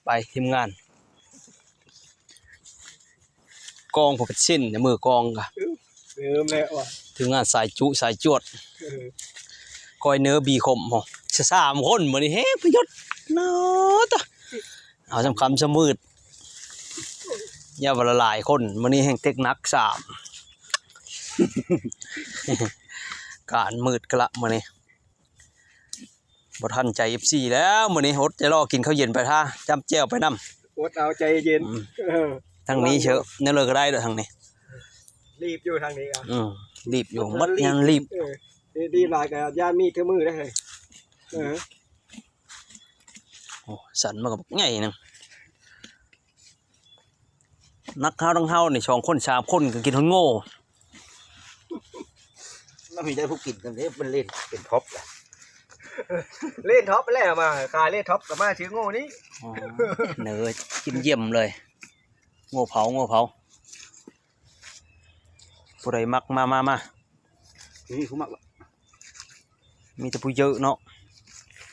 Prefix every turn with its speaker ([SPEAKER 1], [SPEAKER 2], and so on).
[SPEAKER 1] ไปทีมงานกองผมเป็นสิ้นในมือกองกะ
[SPEAKER 2] แล้วว่ะ
[SPEAKER 1] ทีมงานสายจุสายจวดก้อยเนื้อบีขมหรอ3 คนมื้อนี้เฮ้พยศเนาะตะเอาสำคัญสมืดอย่าว่าละหลายคนมื้อนี้แห่งเทคนัก3การมืดกะละมื้อนี้บ่ทันใจ FC แล้วมื้อนี้อดจะรอกินข้าวเย็นไปท่าจำแจ่วไปนำ
[SPEAKER 2] อดเอาใจเย็น
[SPEAKER 1] ทางนี้เชอะเนี่ยเลยก็ได้เด้อทางนี้
[SPEAKER 2] รีบอยู่ทางนี้อ่ะ
[SPEAKER 1] รีบอยู่มัดยังรีบ
[SPEAKER 2] รีบหลายกับย่านมีดเท่ามือได้เลย
[SPEAKER 1] โอ้สันมากับไงนึงนักข้าวต้องเฮานี่2 คน3 คนก็กินคนโง่
[SPEAKER 3] มันมีได้ผู้กินกันเนี่ยมันเล่นเป็นท็อปแหละ
[SPEAKER 2] เล่นท็อปไปแล้วมาขายเล่นท็อปกับมาชื่อโง่นี่
[SPEAKER 1] เนื้อกินเยี่ยมเลยโง่เผาผู้ใดมักมา
[SPEAKER 3] นี่เขามัก
[SPEAKER 1] มีแต่ผู้เยอะเนาะ